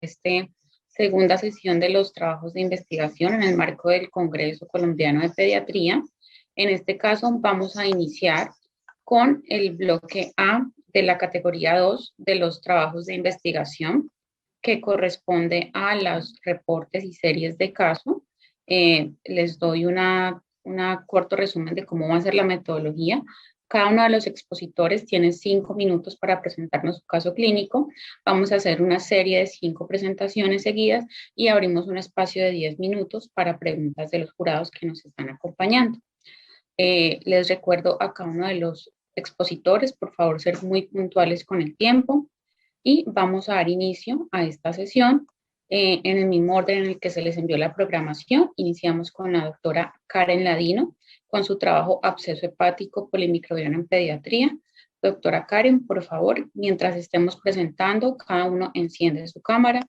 esta segunda sesión de los trabajos de investigación en el marco del Congreso Colombiano de Pediatría. En este caso vamos a iniciar con el bloque A de la categoría 2 de los trabajos de investigación, que corresponde a los reportes y series de caso. Les doy una corto resumen de cómo va a ser la metodología. Cada uno de los expositores tiene 5 minutos para presentarnos su caso clínico. Vamos a hacer una serie de 5 presentaciones seguidas y abrimos un espacio de 10 minutos para preguntas de los jurados que nos están acompañando. Les recuerdo a cada uno de los expositores, por favor, ser muy puntuales con el tiempo y vamos a dar inicio a esta sesión en el mismo orden en el que se les envió la programación. Iniciamos con la doctora Karen Ladino, con su trabajo Absceso hepático polimicrobiano en pediatría. Doctora Karen, por favor, mientras estemos presentando, cada uno enciende su cámara,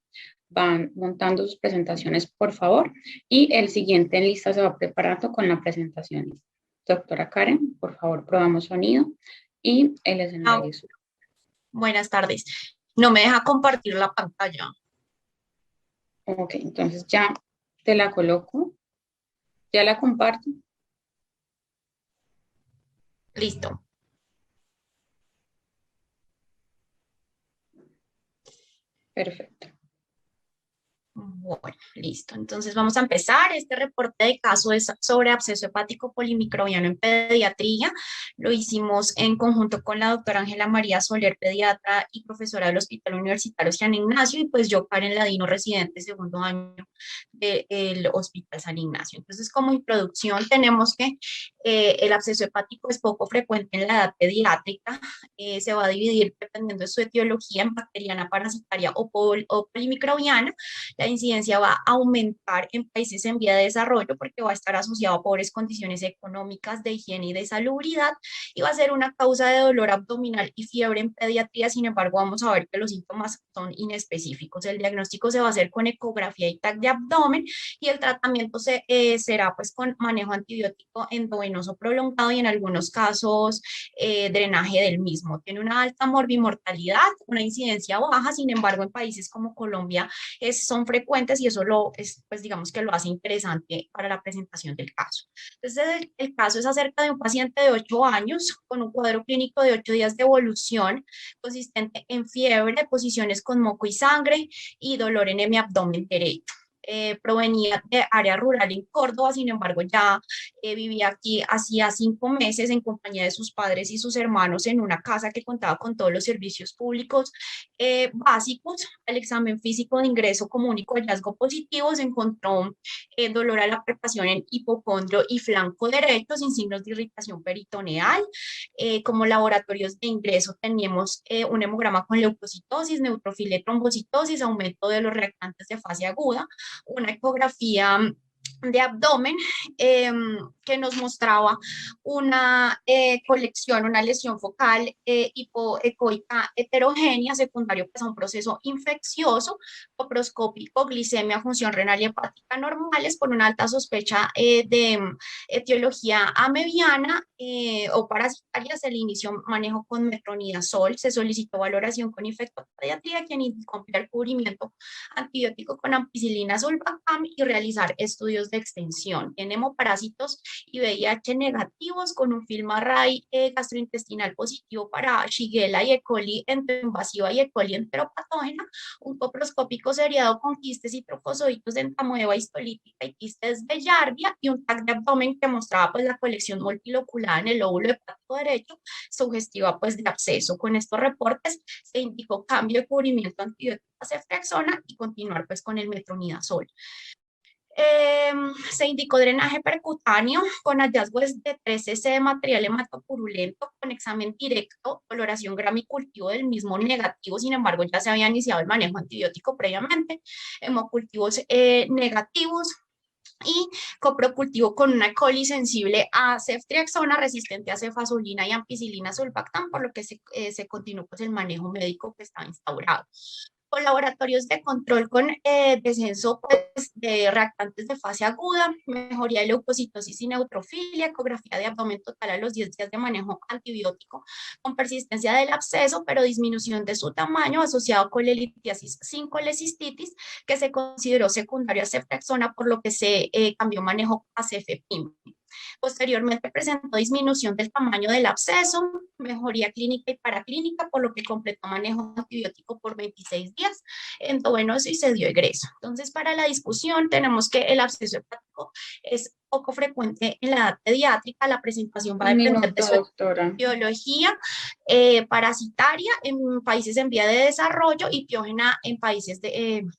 van montando sus presentaciones, por favor, y el siguiente en lista se va preparando con la presentación. Doctora Karen, por favor, probamos sonido y el escenario es suyo. Buenas tardes. No me deja compartir la pantalla. Ok, entonces ya te la coloco. Ya la comparto. Listo. Perfecto. Bueno, listo. Entonces vamos a empezar. Este reporte de caso es sobre absceso hepático polimicrobiano en pediatría. Lo hicimos en conjunto con la doctora Ángela María Soler, pediatra y profesora del Hospital Universitario San Ignacio, y pues yo, Karen Ladino, residente segundo año del Hospital San Ignacio. Entonces, como introducción, tenemos que el absceso hepático es poco frecuente en la edad pediátrica. Se va a dividir dependiendo de su etiología en bacteriana, parasitaria o polimicrobiana. La incidencia va a aumentar en países en vía de desarrollo porque va a estar asociado a pobres condiciones económicas, de higiene y de salubridad, y va a ser una causa de dolor abdominal y fiebre en pediatría. Sin embargo, vamos a ver que los síntomas son inespecíficos. El diagnóstico se va a hacer con ecografía y TAC de abdomen, y el tratamiento será pues con manejo antibiótico endovenoso prolongado y en algunos casos drenaje del mismo. Tiene una alta morbimortalidad, una incidencia baja. Sin embargo, en países como Colombia son frecuentes, y eso es, pues digamos que lo hace interesante para la presentación del caso. Entonces, el caso es acerca de un paciente de 8 años con un cuadro clínico de 8 días de evolución, consistente en fiebre, posiciones con moco y sangre y dolor en mi abdomen derecho. Provenía de área rural en Córdoba. Sin embargo, ya vivía aquí hacía 5 meses en compañía de sus padres y sus hermanos en una casa que contaba con todos los servicios públicos básicos. Al examen físico de ingreso como único hallazgo positivo se encontró dolor a la palpación en hipocondrio y flanco derecho sin signos de irritación peritoneal. Como laboratorios de ingreso teníamos un hemograma con leucocitosis, neutrofilia y trombocitosis, aumento de los reactantes de fase aguda, una ecografía de abdomen que nos mostraba una colección, una lesión focal hipoecoica heterogénea secundario pues, a un proceso infeccioso, coproscópico, glicemia, función renal y hepática normales, con una alta sospecha de etiología amebiana o parasitaria. Se le inició manejo con metronidazol, se solicitó valoración con infectopediatría, quien indicó ampliar cubrimiento antibiótico con ampicilina sulbactam y realizar estudios de extensión. Tiene hemoparásitos y VIH negativos con un film array gastrointestinal positivo para Shigella y E. coli enteroinvasiva y E. coli enteropatógena, un coproscópico seriado con quistes y trofozoitos de entamoeba histolítica y quistes de Yarvia, y un TAC de abdomen que mostraba pues la colección multilocular en el lóbulo hepático derecho, sugestiva pues de absceso. Con estos reportes se indicó cambio de cubrimiento antibiótico a ceftriaxona y continuar pues con el metronidazol. Se indicó drenaje percutáneo con hallazgos de 3 cc de material hematopurulento con examen directo, coloración grama y cultivo del mismo negativo. Sin embargo, ya se había iniciado el manejo antibiótico previamente, hemocultivos negativos y coprocultivo con una E. coli sensible a ceftriaxona, resistente a cefazolina y ampicilina sulbactam, por lo que se continuó pues, el manejo médico que estaba instaurado. Con laboratorios de control con descenso pues, de reactantes de fase aguda, mejoría de leucocitosis y neutrofilia, ecografía de abdomen total a los 10 días de manejo antibiótico, con persistencia del absceso, pero disminución de su tamaño asociado con la litiasis sin colecistitis, que se consideró secundaria a ceftriaxona, por lo que se cambió manejo a cefepime. Posteriormente presentó disminución del tamaño del absceso, mejoría clínica y paraclínica, por lo que completó manejo antibiótico por 26 días, endovenoso y se dio egreso. Entonces, para la discusión tenemos que el absceso hepático es poco frecuente en la edad pediátrica, la presentación va a Un depender de minuto, su doctora. biología, parasitaria en países en vía de desarrollo y piógena en países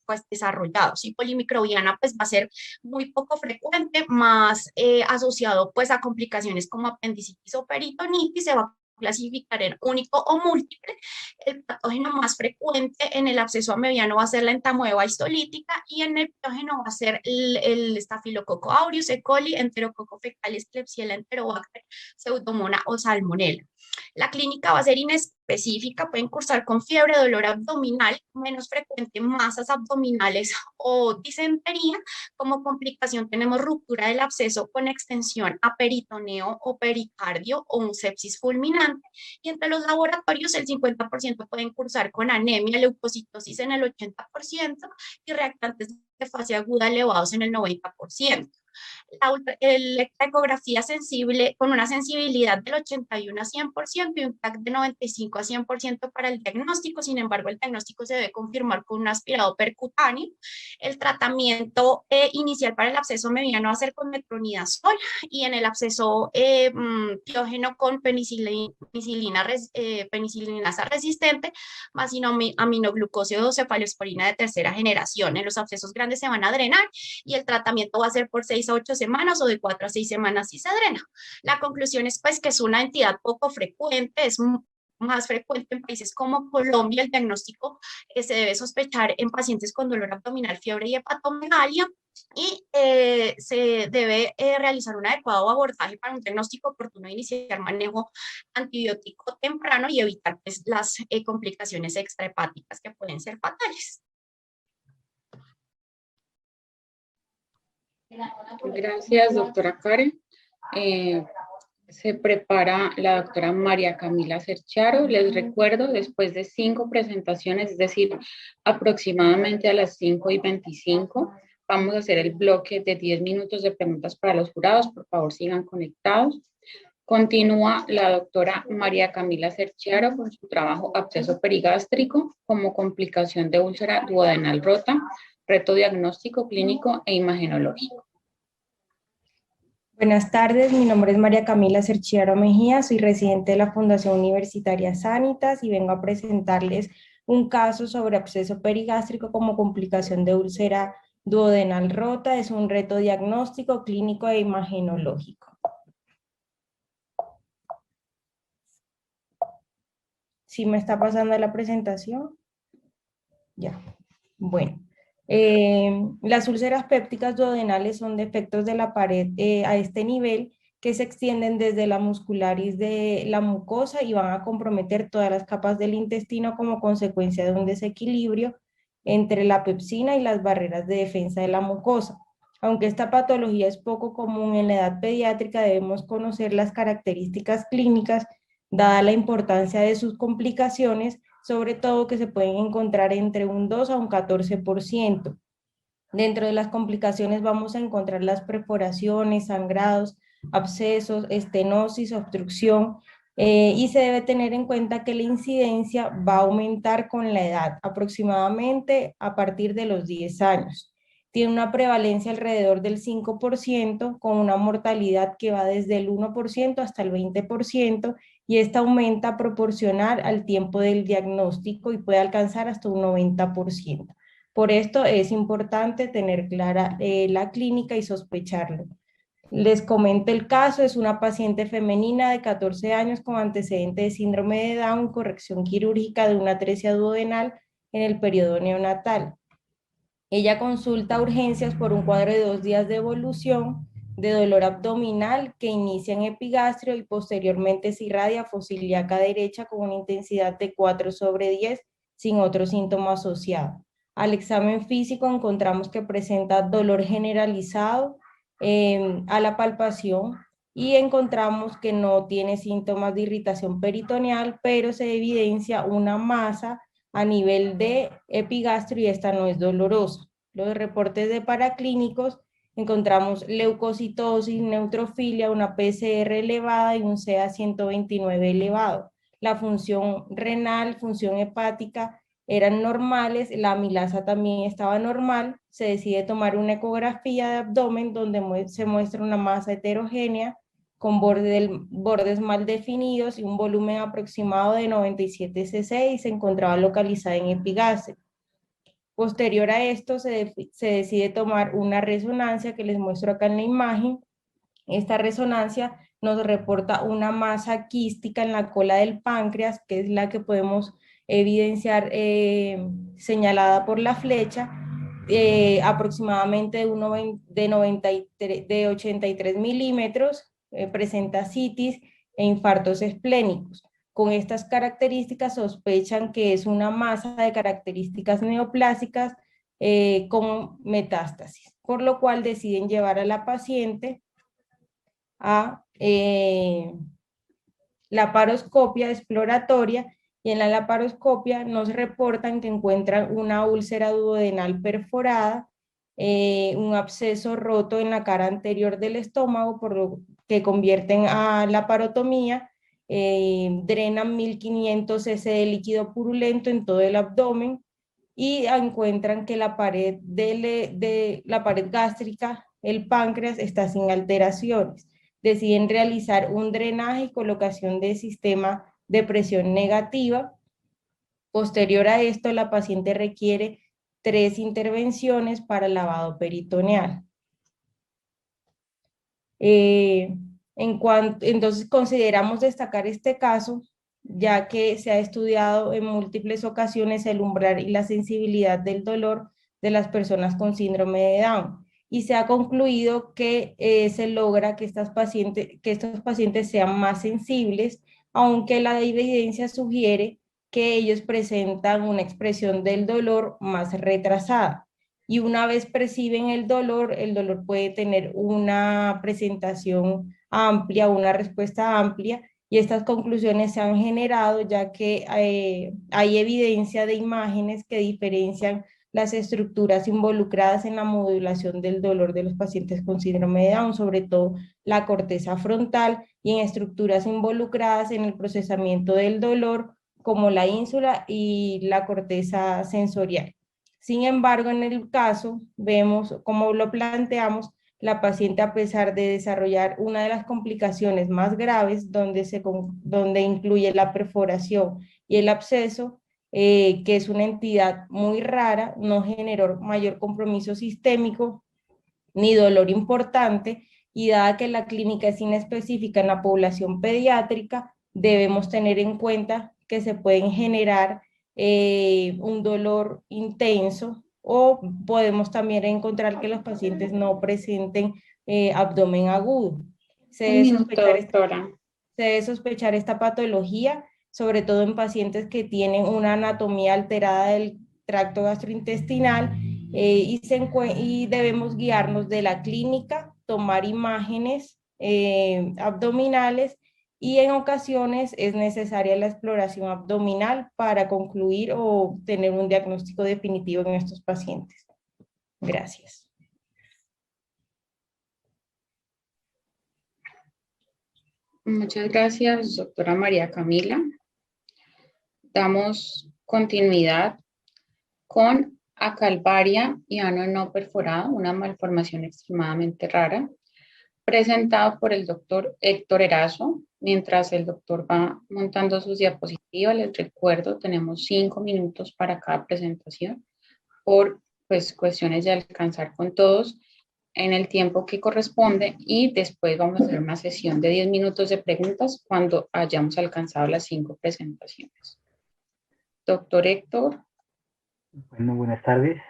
pues, desarrollados. Y polimicrobiana pues va a ser muy poco frecuente, más asociado pues a complicaciones como apendicitis o peritonitis, se va a clasificar en único o múltiple. El patógeno más frecuente en el absceso mediano va a ser la entamoeba histolítica y en el piógeno va a ser el estafilococo aureus, E. coli, enterococo fecalis, Klebsiella enterobacter, pseudomonas o salmonella. La clínica va a ser inespecífica, pueden cursar con fiebre, dolor abdominal, menos frecuente masas abdominales o disentería. Como complicación tenemos ruptura del absceso con extensión a peritoneo o pericardio o un sepsis fulminante. Y entre los laboratorios el 50% pueden cursar con anemia, leucocitosis en el 80% y reactantes de fase aguda elevados en el 90%. La ecografía sensible con una sensibilidad del 81 a 100% y un TAC de 95 a 100% para el diagnóstico. Sin embargo, el diagnóstico se debe confirmar con un aspirado percutáneo. El tratamiento inicial para el absceso mediano va a ser con metronidazol y en el absceso piógeno con penicilinasa resistente, más aminoglucósido o cefalosporina de tercera generación. En los abscesos grandes se van a drenar y el tratamiento va a ser por 6 a 8 semanas o de 4 a 6 semanas si se drena. La conclusión es pues que es una entidad poco frecuente, es más frecuente en países como Colombia. El diagnóstico se debe sospechar en pacientes con dolor abdominal, fiebre y hepatomegalia, y se debe realizar un adecuado abordaje para un diagnóstico oportuno de iniciar manejo antibiótico temprano y evitar pues, las complicaciones extrahepáticas que pueden ser fatales. Gracias, doctora Karen. Se prepara la doctora María Camila Cercharo. Les recuerdo, después de 5 presentaciones, es decir, aproximadamente a las 5:25, vamos a hacer el bloque de 10 minutos de preguntas para los jurados. Por favor, sigan conectados. Continúa la doctora María Camila Cercharo con su trabajo absceso perigástrico como complicación de úlcera duodenal rota, reto diagnóstico clínico e imagenológico. Buenas tardes, mi nombre es María Camila Cerchiaro Mejía, soy residente de la Fundación Universitaria Sanitas y vengo a presentarles un caso sobre absceso perigástrico como complicación de úlcera duodenal rota. Es un reto diagnóstico, clínico e imagenológico. ¿Sí me está pasando la presentación? Ya, bueno. Las úlceras pépticas duodenales son defectos de la pared a este nivel que se extienden desde la muscularis de la mucosa y van a comprometer todas las capas del intestino como consecuencia de un desequilibrio entre la pepsina y las barreras de defensa de la mucosa. Aunque esta patología es poco común en la edad pediátrica, debemos conocer las características clínicas dada la importancia de sus complicaciones, sobre todo que se pueden encontrar entre un 2 a un 14%. Dentro de las complicaciones vamos a encontrar las perforaciones, sangrados, abscesos, estenosis, obstrucción, y se debe tener en cuenta que la incidencia va a aumentar con la edad, aproximadamente a partir de los 10 años. Tiene una prevalencia alrededor del 5%, con una mortalidad que va desde el 1% hasta el 20%, y esta aumenta proporcional al tiempo del diagnóstico y puede alcanzar hasta un 90%. Por esto es importante tener clara la clínica y sospecharlo. Les comento el caso, es una paciente femenina de 14 años con antecedente de síndrome de Down, corrección quirúrgica de una atresia duodenal en el periodo neonatal. Ella consulta a urgencias por un cuadro de 2 días de evolución de dolor abdominal que inicia en epigastrio y posteriormente se irradia a fosa ilíaca derecha con una intensidad de 4/10, sin otro síntoma asociado. Al examen físico encontramos que presenta dolor generalizado a la palpación y encontramos que no tiene síntomas de irritación peritoneal, pero se evidencia una masa a nivel de epigastrio y esta no es dolorosa. Los reportes de paraclínicos encontramos leucocitosis, neutrofilia, una PCR elevada y un CA129 elevado. La función renal, función hepática eran normales, la amilasa también estaba normal, se decide tomar una ecografía de abdomen donde se muestra una masa heterogénea con bordes mal definidos y un volumen aproximado de 97 cc y se encontraba localizada en epigastrio. Posterior a esto se decide tomar una resonancia que les muestro acá en la imagen. Esta resonancia nos reporta una masa quística en la cola del páncreas, que es la que podemos evidenciar señalada por la flecha, aproximadamente de 83 milímetros, presenta citis e infartos esplénicos. Con estas características sospechan que es una masa de características neoplásicas con metástasis, por lo cual deciden llevar a la paciente a laparoscopia exploratoria y en la laparoscopia nos reportan que encuentran una úlcera duodenal perforada, un absceso roto en la cara anterior del estómago, por lo que convierten a laparotomía, drenan 1500 cc de líquido purulento en todo el abdomen y encuentran que la pared la pared gástrica, el páncreas, está sin alteraciones. Deciden realizar un drenaje y colocación de sistema de presión negativa. Posterior a esto, la paciente requiere 3 intervenciones para el lavado peritoneal. Entonces, consideramos destacar este caso, ya que se ha estudiado en múltiples ocasiones el umbral y la sensibilidad del dolor de las personas con síndrome de Down. Y se ha concluido que se logra que estos pacientes sean más sensibles, aunque la evidencia sugiere que ellos presentan una expresión del dolor más retrasada. Y una vez perciben el dolor puede tener una presentación amplia, una respuesta amplia, y estas conclusiones se han generado ya que hay evidencia de imágenes que diferencian las estructuras involucradas en la modulación del dolor de los pacientes con síndrome de Down, sobre todo la corteza frontal, y en estructuras involucradas en el procesamiento del dolor, como la ínsula y la corteza sensorial. Sin embargo, en el caso, vemos, como lo planteamos, la paciente, a pesar de desarrollar una de las complicaciones más graves, donde incluye la perforación y el absceso, que es una entidad muy rara, no generó mayor compromiso sistémico ni dolor importante, y dada que la clínica es inespecífica en la población pediátrica, debemos tener en cuenta que se pueden generar un dolor intenso, o podemos también encontrar que los pacientes no presenten abdomen agudo. Un minuto, doctora. Se debe sospechar esta patología, sobre todo en pacientes que tienen una anatomía alterada del tracto gastrointestinal, y debemos guiarnos de la clínica, tomar imágenes abdominales, y en ocasiones es necesaria la exploración abdominal para concluir o tener un diagnóstico definitivo en estos pacientes. Gracias. Muchas gracias, doctora María Camila. Damos continuidad con acalvaria y ano no perforado, una malformación extremadamente rara, presentado por el doctor Héctor Erazo. Mientras el doctor va montando sus diapositivas, les recuerdo, tenemos 5 minutos para cada presentación, por cuestiones de alcanzar con todos en el tiempo que corresponde, y después vamos a hacer una sesión de 10 minutos de preguntas cuando hayamos alcanzado las 5 presentaciones. Doctor Héctor. Bueno, buenas tardes.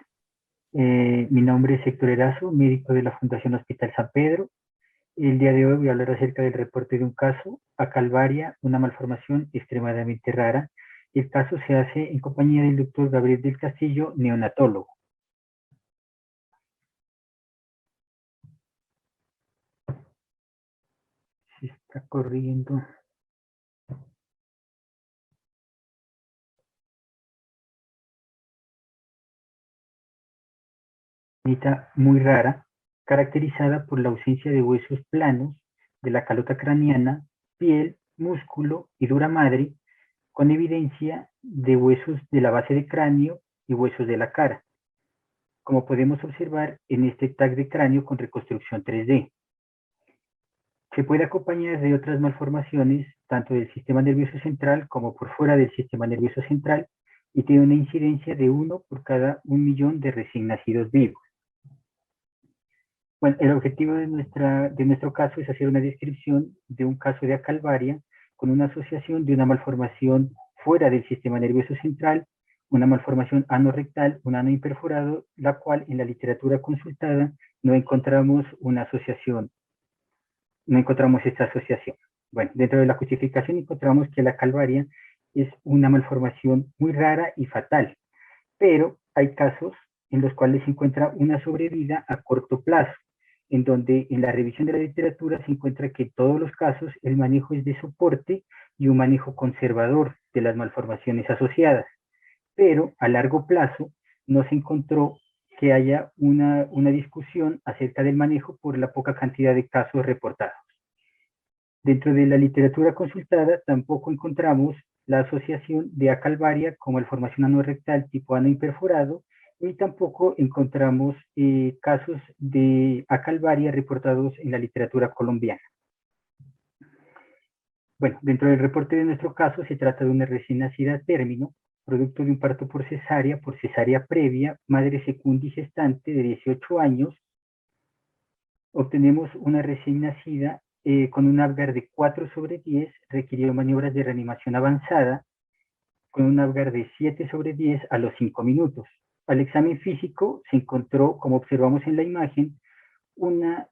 Mi nombre es Héctor Erazo, médico de la Fundación Hospital San Pedro. El día de hoy voy a hablar acerca del reporte de un caso, acalvaria, una malformación extremadamente rara, El caso se hace en compañía del doctor Gabriel del Castillo, neonatólogo. Se está corriendo. Muy rara, caracterizada por la ausencia de huesos planos de la calota craneana, piel, músculo y dura madre, con evidencia de huesos de la base de cráneo y huesos de la cara, como podemos observar en este tag de cráneo con reconstrucción 3D. Se puede acompañar de otras malformaciones, tanto del sistema nervioso central como por fuera del sistema nervioso central, y tiene una incidencia de 1 por cada 1.000.000 de recién nacidos vivos. Bueno, el objetivo de nuestro caso es hacer una descripción de un caso de acalvaria con una asociación de una malformación fuera del sistema nervioso central, una malformación anorrectal, un ano imperforado, la cual en la literatura consultada no encontramos una asociación, no encontramos esta asociación. Bueno, dentro de la justificación encontramos que la calvaria es una malformación muy rara y fatal, pero hay casos en los cuales se encuentra una sobrevida a corto plazo, en donde en la revisión de la literatura se encuentra que en todos los casos el manejo es de soporte y un manejo conservador de las malformaciones asociadas, pero a largo plazo no se encontró que haya una discusión acerca del manejo por la poca cantidad de casos reportados. Dentro de la literatura consultada tampoco encontramos la asociación de acalvaria con malformación anorrectal tipo ano imperforado, y tampoco encontramos casos de acalvaria reportados en la literatura colombiana. Bueno, dentro del reporte de nuestro caso se trata de una recién nacida a término, producto de un parto por cesárea previa, madre secunda y gestante de 18 años. Obtenemos una recién nacida con un Apgar de 4/10, requirió maniobras de reanimación avanzada, con un Apgar de 7/10 a los 5 minutos. Al examen físico se encontró, como observamos en la imagen, una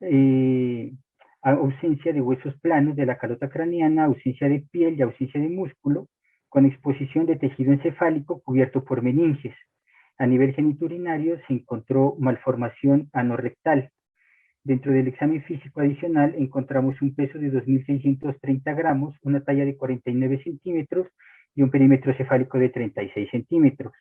ausencia de huesos planos de la calota craneana, ausencia de piel y ausencia de músculo, con exposición de tejido encefálico cubierto por meninges. A nivel genitourinario se encontró malformación anorrectal. Dentro del examen físico adicional encontramos un peso de 2.630 gramos, una talla de 49 centímetros y un perímetro cefálico de 36 centímetros.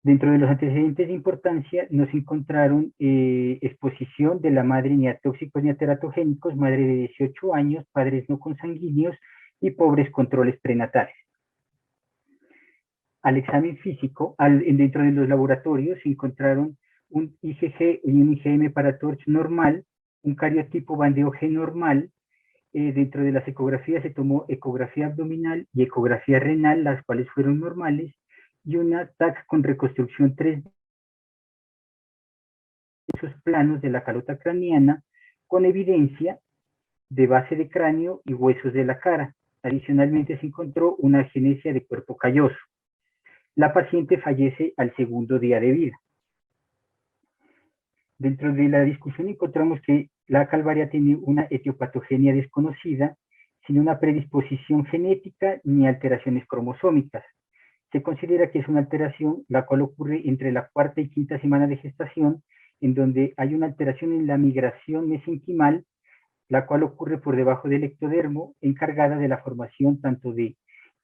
Dentro de los antecedentes de importancia nos encontraron exposición de la madre ni a tóxicos ni a teratogénicos, madre de 18 años, padres no consanguíneos y pobres controles prenatales. Al examen físico, dentro de los laboratorios se encontraron un IgG y un IgM para TORCH normal, un cariotipo bandeo G normal. Dentro de las ecografías se tomó ecografía abdominal y ecografía renal, las cuales fueron normales, y una TAC con reconstrucción 3D de esos planos de la calota craneana con evidencia de base de cráneo y huesos de la cara. Adicionalmente se encontró una agenesia de cuerpo calloso. La paciente fallece al segundo día de vida. Dentro de la discusión encontramos que la calvaria tiene una etiopatogenia desconocida, sin una predisposición genética ni alteraciones cromosómicas. Se considera que es una alteración la cual ocurre entre la 4ª y 5ª semana de gestación, en donde hay una alteración en la migración mesenquimal, la cual ocurre por debajo del ectodermo, encargada de la formación tanto de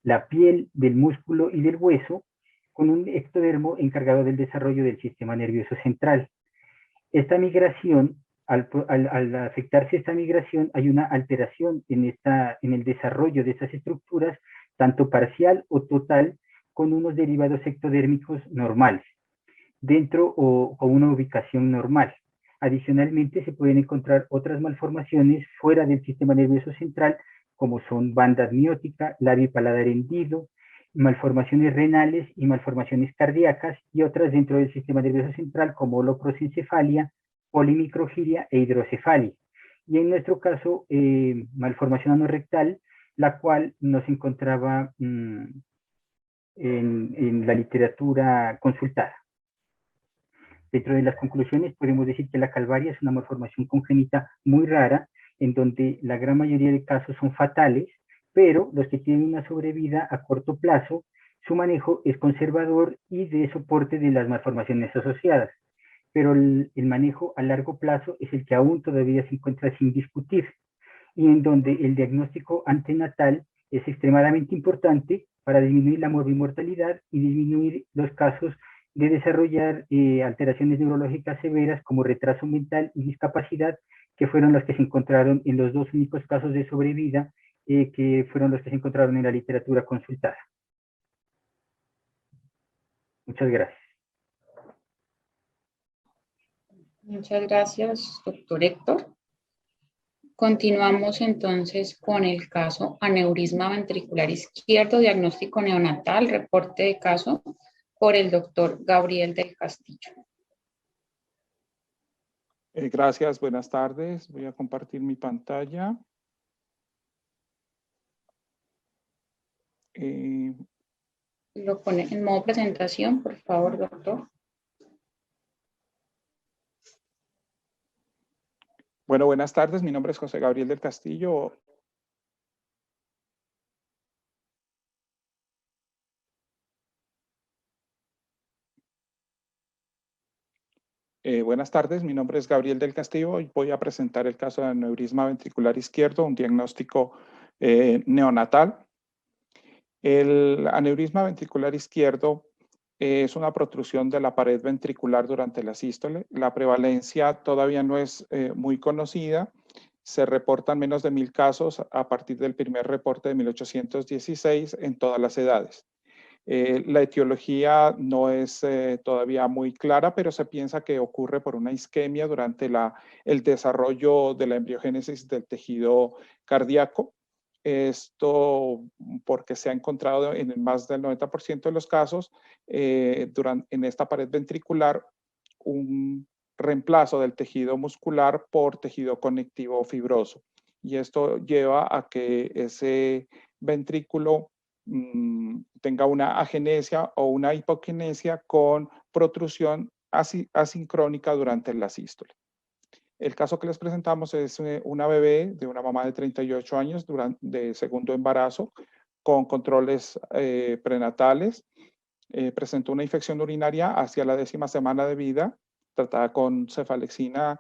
la piel, del músculo y del hueso, con un ectodermo encargado del desarrollo del sistema nervioso central. Esta migración, al afectarse esta migración, hay una alteración en el desarrollo de estas estructuras, tanto parcial o total, con unos derivados ectodérmicos normales, dentro o con una ubicación normal. Adicionalmente, se pueden encontrar otras malformaciones fuera del sistema nervioso central, como son banda amniótica, labio y paladar hendido, malformaciones renales y malformaciones cardíacas, y otras dentro del sistema nervioso central, como holoprosencefalia, polimicrogiria e hidrocefalia. Y en nuestro caso, malformación anorrectal, la cual no se encontraba en la literatura consultada. Dentro de las conclusiones podemos decir que la calvaria es una malformación congénita muy rara, en donde la gran mayoría de casos son fatales, pero los que tienen una sobrevida a corto plazo su manejo es conservador y de soporte de las malformaciones asociadas, pero el manejo a largo plazo es el que aún todavía se encuentra sin discutir y en donde el diagnóstico antenatal es extremadamente importante para disminuir la morbimortalidad y disminuir los casos de desarrollar alteraciones neurológicas severas como retraso mental y discapacidad, que fueron las que se encontraron en los 2 únicos casos de sobrevida, que fueron los que se encontraron en la literatura consultada. Muchas gracias. Muchas gracias, doctor Héctor. Continuamos entonces con el caso aneurisma ventricular izquierdo, diagnóstico neonatal, reporte de caso por el doctor Gabriel del Castillo. Gracias, buenas tardes. Voy a compartir mi pantalla. Lo pone en modo presentación, por favor, doctor. Bueno, buenas tardes. Mi nombre es José Gabriel del Castillo. Buenas tardes, mi nombre es Gabriel del Castillo y voy a presentar el caso de aneurisma ventricular izquierdo, un diagnóstico neonatal. El aneurisma ventricular izquierdo es una protrusión de la pared ventricular durante la sístole. La prevalencia todavía no es muy conocida. Se reportan menos de 1000 casos a partir del primer reporte de 1816 en todas las edades. La etiología no es todavía muy clara, pero se piensa que ocurre por una isquemia durante el desarrollo de la embriogénesis del tejido cardíaco. Esto porque se ha encontrado en más del 90% de los casos en esta pared ventricular un reemplazo del tejido muscular por tejido conectivo fibroso. Y esto lleva a que ese ventrículo tenga una agenesia o una hipoquinesia con protrusión asincrónica durante la sístole. El caso que les presentamos es una bebé de una mamá de 38 años de segundo embarazo con controles prenatales. Presentó una infección urinaria hacia la 10ª semana de vida, tratada con cefalexina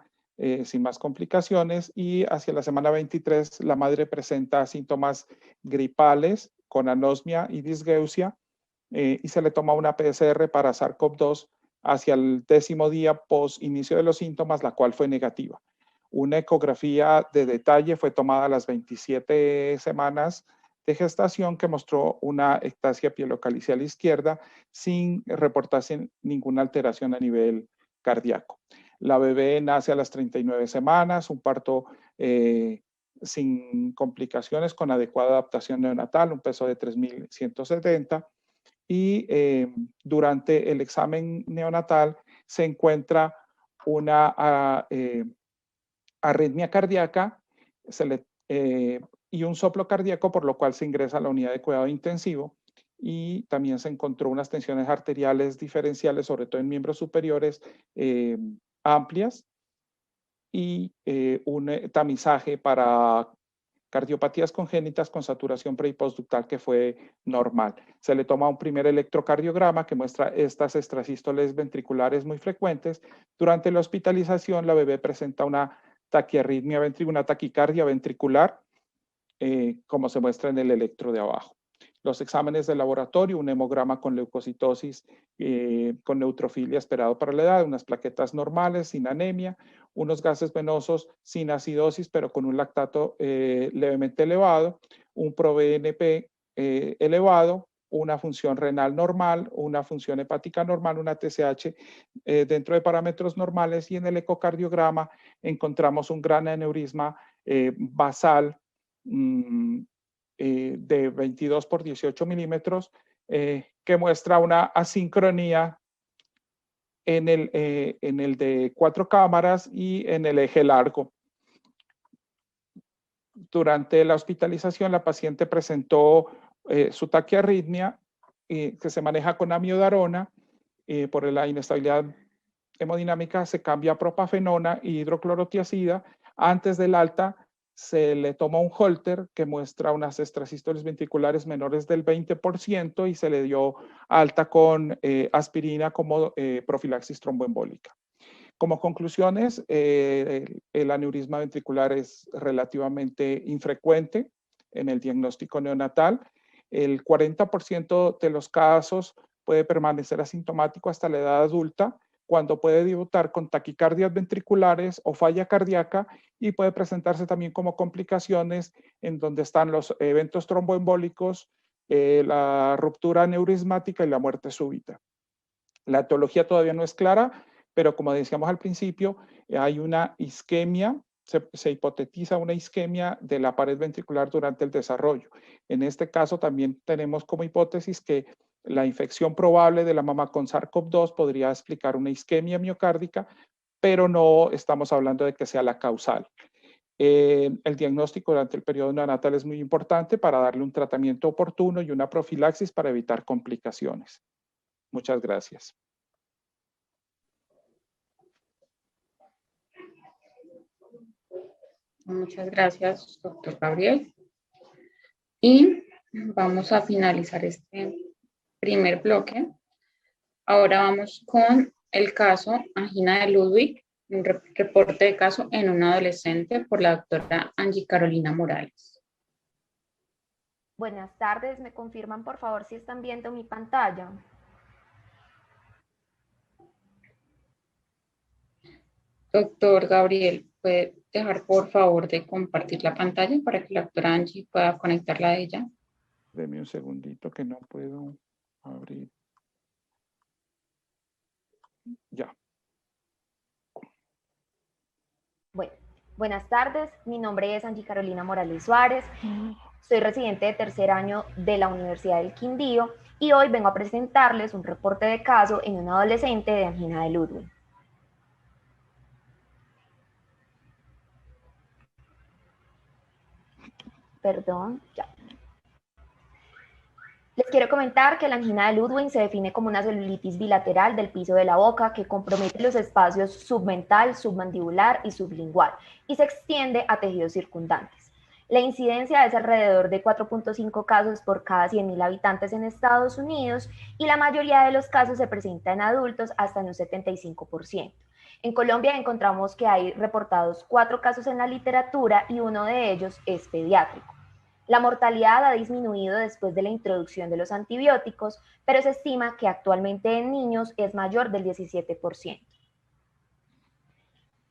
sin más complicaciones, y hacia la semana 23 la madre presenta síntomas gripales con anosmia y disgeusia y se le toma una PCR para SARS-CoV-2 hacia el 10º día post inicio de los síntomas, la cual fue negativa. Una ecografía de detalle fue tomada a las 27 semanas de gestación que mostró una ectasia pielocalicial izquierda sin reportarse ninguna alteración a nivel cardíaco. La bebé nace a las 39 semanas, un parto sin complicaciones, con adecuada adaptación neonatal, un peso de 3.170. Y durante el examen neonatal se encuentra una arritmia cardíaca y un soplo cardíaco, por lo cual se ingresa a la unidad de cuidado intensivo. Y también se encontró unas tensiones arteriales diferenciales, sobre todo en miembros superiores, amplias, y un tamizaje para cardiopatías congénitas con saturación pre y postductal que fue normal. Se le toma un primer electrocardiograma que muestra estas extrasístoles ventriculares muy frecuentes. Durante la hospitalización, la bebé presenta una taquiarritmia ventricular, una taquicardia ventricular, como se muestra en el electro de abajo. Los exámenes de laboratorio, un hemograma con leucocitosis con neutrofilia esperado para la edad, unas plaquetas normales sin anemia, unos gases venosos sin acidosis pero con un lactato levemente elevado, un proBNP elevado, una función renal normal, una función hepática normal, una TSH dentro de parámetros normales, y en el ecocardiograma encontramos un gran aneurisma basal de 22 por 18 milímetros que muestra una asincronía en el de 4 cámaras y en el eje largo. Durante la hospitalización, la paciente presentó su taquiarritmia que se maneja con amiodarona. Por la inestabilidad hemodinámica se cambia a propafenona y hidroclorotiazida. Antes del alta se le toma un holter que muestra unas extrasístoles ventriculares menores del 20% y se le dio alta con aspirina como profilaxis tromboembólica. Como conclusiones, el aneurisma ventricular es relativamente infrecuente en el diagnóstico neonatal. El 40% de los casos puede permanecer asintomático hasta la edad adulta, cuando puede debutar con taquicardias ventriculares o falla cardíaca, y puede presentarse también como complicaciones en donde están los eventos tromboembólicos, la ruptura aneurismática y la muerte súbita. La etiología todavía no es clara, pero como decíamos al principio, hay una isquemia, se hipotetiza una isquemia de la pared ventricular durante el desarrollo. En este caso también tenemos como hipótesis que la infección probable de la mama con SARS-CoV-2 podría explicar una isquemia miocárdica, pero no estamos hablando de que sea la causal. El diagnóstico durante el periodo neonatal es muy importante para darle un tratamiento oportuno y una profilaxis para evitar complicaciones. Muchas gracias. Muchas gracias, doctor Gabriel. Y vamos a finalizar este primer bloque. Ahora vamos con el caso angina de Ludwig, un reporte de caso en un adolescente por la doctora Angie Carolina Morales. Buenas tardes, ¿me confirman por favor si están viendo mi pantalla? Doctor Gabriel, ¿puede dejar por favor de compartir la pantalla para que la doctora Angie pueda conectarla a ella? Deme un segundito que no puedo abrir. Ya. Bueno, buenas tardes, mi nombre es Angie Carolina Morales Suárez, soy residente de tercer año de la Universidad del Quindío y hoy vengo a presentarles un reporte de caso en un adolescente de angina de Ludwig. Perdón, ya. Les quiero comentar que la angina de Ludwig se define como una celulitis bilateral del piso de la boca que compromete los espacios submental, submandibular y sublingual y se extiende a tejidos circundantes. La incidencia es alrededor de 4.5 casos por cada 100.000 habitantes en Estados Unidos y la mayoría de los casos se presenta en adultos hasta en un 75%. En Colombia encontramos que hay reportados 4 casos en la literatura y uno de ellos es pediátrico. La mortalidad ha disminuido después de la introducción de los antibióticos, pero se estima que actualmente en niños es mayor del 17%.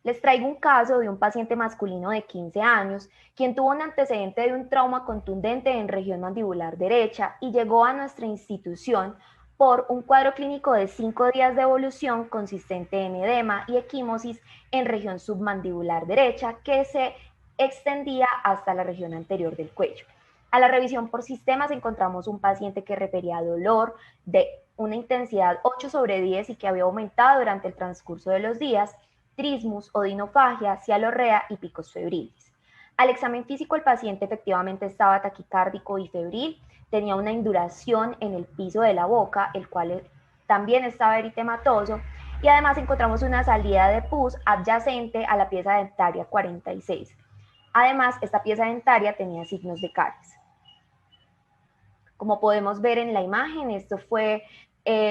Les traigo un caso de un paciente masculino de 15 años, quien tuvo un antecedente de un trauma contundente en región mandibular derecha y llegó a nuestra institución por un cuadro clínico de 5 días de evolución consistente en edema y equimosis en región submandibular derecha que se extendía hasta la región anterior del cuello. A la revisión por sistemas encontramos un paciente que refería dolor de una intensidad 8/10 y que había aumentado durante el transcurso de los días, trismus, odinofagia, cialorrea y picos febriles. Al examen físico el paciente efectivamente estaba taquicárdico y febril, tenía una induración en el piso de la boca, el cual también estaba eritematoso, y además encontramos una salida de pus adyacente a la pieza dentaria 46. Además, esta pieza dentaria tenía signos de caries. Como podemos ver en la imagen, esto fue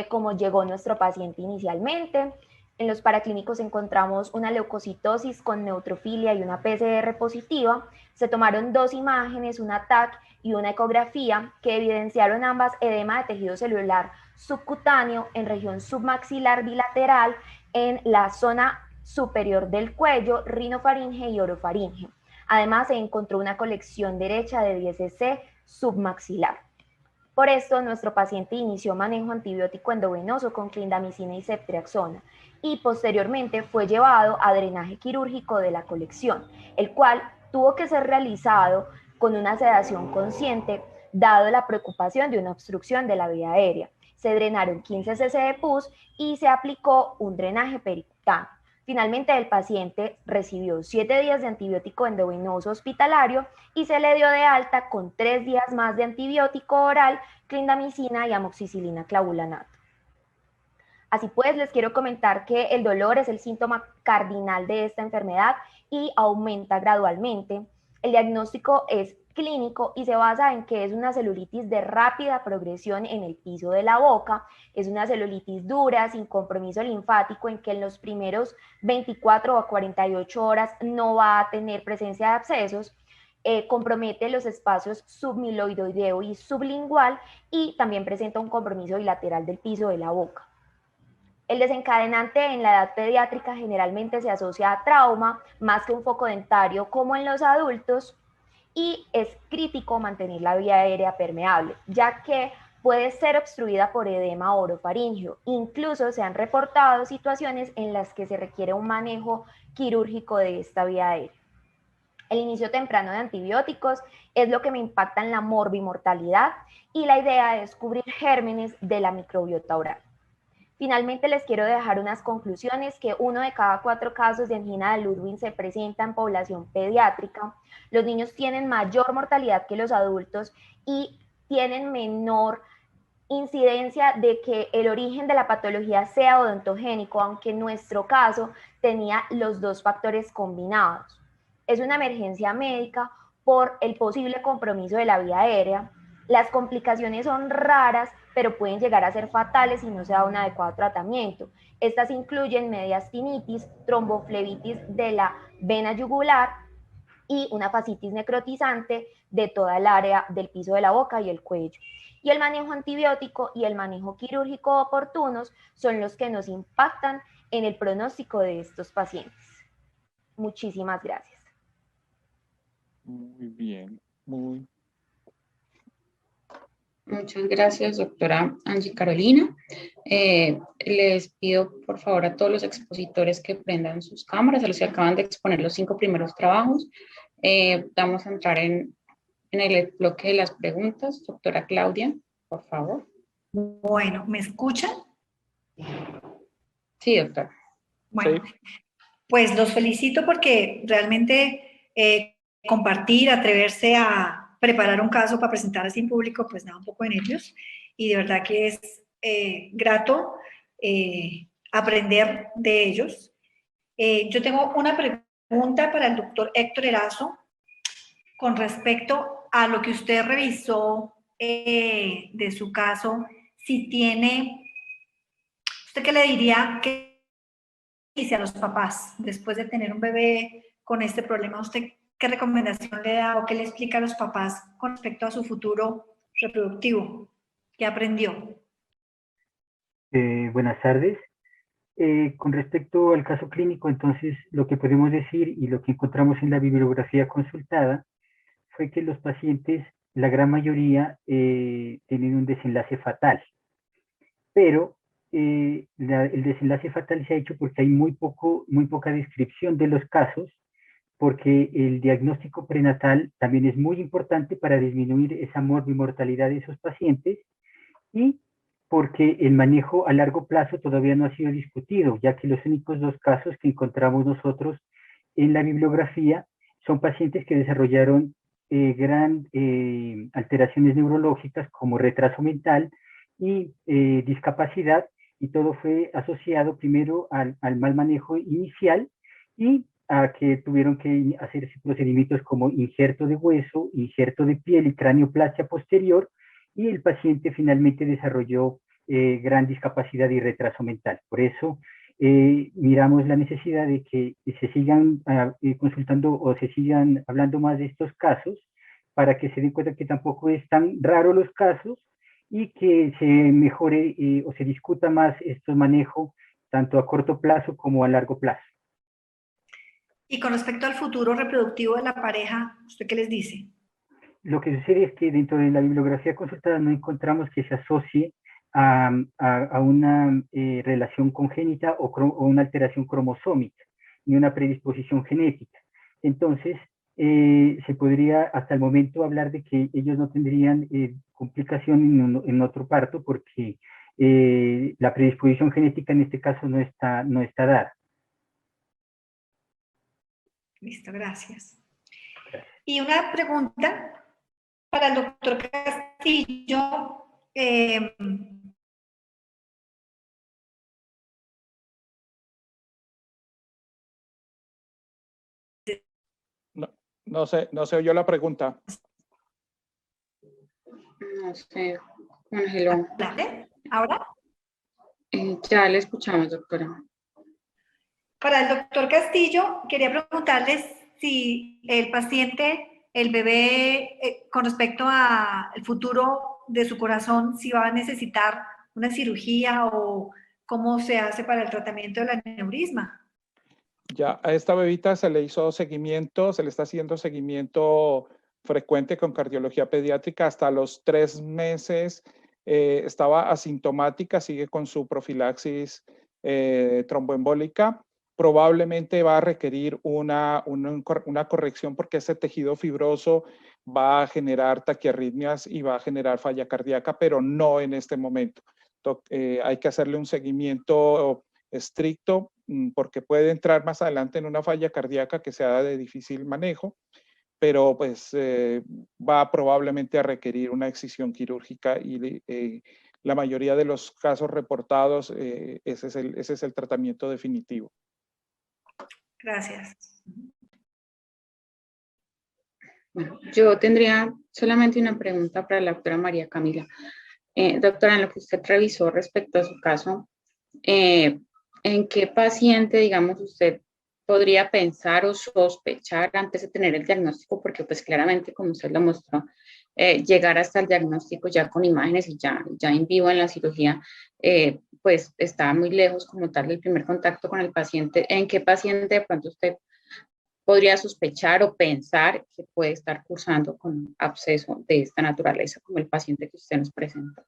como llegó nuestro paciente inicialmente. En los paraclínicos encontramos una leucocitosis con neutrofilia y una PCR positiva. Se tomaron 2 imágenes, una TAC y una ecografía, que evidenciaron ambas edema de tejido celular subcutáneo en región submaxilar bilateral en la zona superior del cuello, rinofaringe y orofaringe. Además, se encontró una colección derecha de 10 cc submaxilar. Por esto, nuestro paciente inició manejo antibiótico endovenoso con clindamicina y ceftriaxona y posteriormente fue llevado a drenaje quirúrgico de la colección, el cual tuvo que ser realizado con una sedación consciente, dado la preocupación de una obstrucción de la vía aérea. Se drenaron 15 cc de pus y se aplicó un drenaje pericutáneo. Finalmente, el paciente recibió 7 días de antibiótico endovenoso hospitalario y se le dio de alta con 3 días más de antibiótico oral, clindamicina y amoxicilina clavulanato. Así pues, les quiero comentar que el dolor es el síntoma cardinal de esta enfermedad y aumenta gradualmente. El diagnóstico es clínico y se basa en que es una celulitis de rápida progresión en el piso de la boca, es una celulitis dura, sin compromiso linfático, en que en los primeros 24 o 48 horas no va a tener presencia de abscesos, compromete los espacios submiloidoideo y sublingual y también presenta un compromiso bilateral del piso de la boca. El desencadenante en la edad pediátrica generalmente se asocia a trauma más que un foco dentario como en los adultos, y es crítico mantener la vía aérea permeable, ya que puede ser obstruida por edema orofaríngeo. Incluso se han reportado situaciones en las que se requiere un manejo quirúrgico de esta vía aérea. El inicio temprano de antibióticos es lo que me impacta en la morbimortalidad y la idea es cubrir gérmenes de la microbiota oral. Finalmente les quiero dejar unas conclusiones: que 1 de cada 4 casos de angina de Ludwig se presenta en población pediátrica. Los niños tienen mayor mortalidad que los adultos y tienen menor incidencia de que el origen de la patología sea odontogénico, aunque en nuestro caso tenía los dos factores combinados. Es una emergencia médica por el posible compromiso de la vía aérea. Las complicaciones son raras, pero pueden llegar a ser fatales si no se da un adecuado tratamiento. Estas incluyen mediastinitis, tromboflebitis de la vena yugular y una fascitis necrotizante de toda el área del piso de la boca y el cuello. Y el manejo antibiótico y el manejo quirúrgico oportunos son los que nos impactan en el pronóstico de estos pacientes. Muchísimas gracias. Muy bien, Muchas gracias, doctora Angie Carolina. Les pido, por favor, a todos los expositores que prendan sus cámaras, a los que acaban de exponer los 5 primeros trabajos. Vamos a entrar en el bloque de las preguntas. Doctora Claudia, por favor. Bueno, ¿me escuchan? Sí, doctora. Bueno, sí. Pues los felicito porque realmente compartir, atreverse a preparar un caso para presentar así en público, pues da un poco de nervios y de verdad que es grato aprender de ellos. Yo tengo una pregunta para el doctor Héctor Erazo con respecto a lo que usted revisó de su caso. Si tiene, ¿usted qué le diría que dice a los papás después de tener un bebé con este problema? ¿Usted qué recomendación le da o qué le explica a los papás con respecto a su futuro reproductivo? ¿Qué aprendió? Buenas tardes. Con respecto al caso clínico, entonces, lo que podemos decir y lo que encontramos en la bibliografía consultada fue que los pacientes, la gran mayoría, tienen un desenlace fatal. Pero el desenlace fatal se ha hecho porque hay muy poca descripción de los casos, porque el diagnóstico prenatal también es muy importante para disminuir esa morbimortalidad de esos pacientes, y porque el manejo a largo plazo todavía no ha sido discutido, ya que los únicos 2 casos que encontramos nosotros en la bibliografía son pacientes que desarrollaron alteraciones neurológicas como retraso mental y discapacidad, y todo fue asociado primero al mal manejo inicial y a que tuvieron que hacerse procedimientos como injerto de hueso, injerto de piel y craneoplastia posterior, y el paciente finalmente desarrolló gran discapacidad y retraso mental. Por eso miramos la necesidad de que se sigan consultando o se sigan hablando más de estos casos, para que se den cuenta que tampoco es tan raro los casos y que se mejore o se discuta más estos manejos tanto a corto plazo como a largo plazo. Y con respecto al futuro reproductivo de la pareja, ¿usted qué les dice? Lo que sucede es que dentro de la bibliografía consultada no encontramos que se asocie a una relación congénita o una alteración cromosómica, ni una predisposición genética. Entonces, se podría hasta el momento hablar de que ellos no tendrían complicación en otro parto, porque la predisposición genética en este caso no está dada. Listo, gracias. Y una pregunta para el doctor Castillo. No se oyó la pregunta. No sé, congeló. ¿Ahora? Ya le escuchamos, doctora. Para el doctor Castillo, quería preguntarles si el paciente, el bebé, con respecto al futuro de su corazón, si va a necesitar una cirugía o cómo se hace para el tratamiento del aneurisma. Ya a esta bebita se le hizo seguimiento, se le está haciendo seguimiento frecuente con cardiología pediátrica hasta los 3 meses. Estaba asintomática, sigue con su profilaxis tromboembólica. Probablemente va a requerir una corrección porque ese tejido fibroso va a generar taquiarritmias y va a generar falla cardíaca, pero no en este momento. Hay que hacerle un seguimiento estricto porque puede entrar más adelante en una falla cardíaca que sea de difícil manejo, pero pues va probablemente a requerir una excisión quirúrgica y la mayoría de los casos reportados, ese es el tratamiento definitivo. Gracias. Bueno, yo tendría solamente una pregunta para la doctora María Camila. Doctora, en lo que usted revisó respecto a su caso, ¿en qué paciente, digamos, usted podría pensar o sospechar antes de tener el diagnóstico? Porque pues claramente, como usted lo mostró, llegar hasta el diagnóstico ya con imágenes y ya en vivo en la cirugía, pues está muy lejos como tal del primer contacto con el paciente. ¿En qué paciente de pronto usted podría sospechar o pensar que puede estar cursando con un absceso de esta naturaleza, como el paciente que usted nos presenta?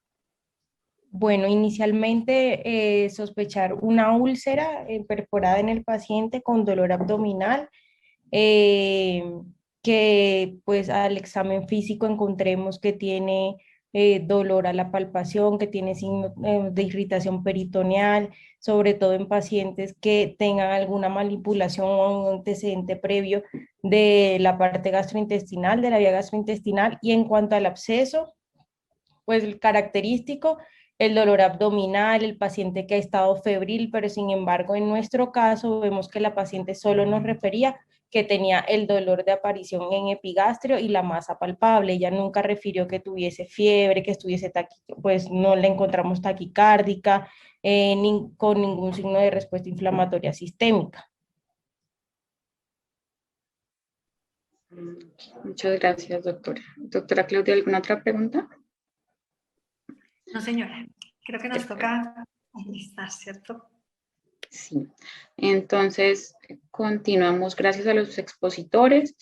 Bueno, inicialmente sospechar una úlcera perforada en el paciente con dolor abdominal, que pues al examen físico encontremos que tiene dolor a la palpación, que tiene signos de irritación peritoneal, sobre todo en pacientes que tengan alguna manipulación o un antecedente previo de la parte gastrointestinal, de la vía gastrointestinal. Y en cuanto al absceso, pues el característico, el dolor abdominal, el paciente que ha estado febril, pero sin embargo en nuestro caso vemos que la paciente solo nos refería que tenía el dolor de aparición en epigastrio y la masa palpable. Ella nunca refirió que tuviese fiebre, que estuviese pues no le encontramos taquicárdica, con ningún signo de respuesta inflamatoria sistémica. Muchas gracias, doctora. Doctora Claudia, ¿alguna otra pregunta? No, señora. Creo que nos toca listar, ¿cierto? Sí. Entonces, continuamos. Gracias a los expositores.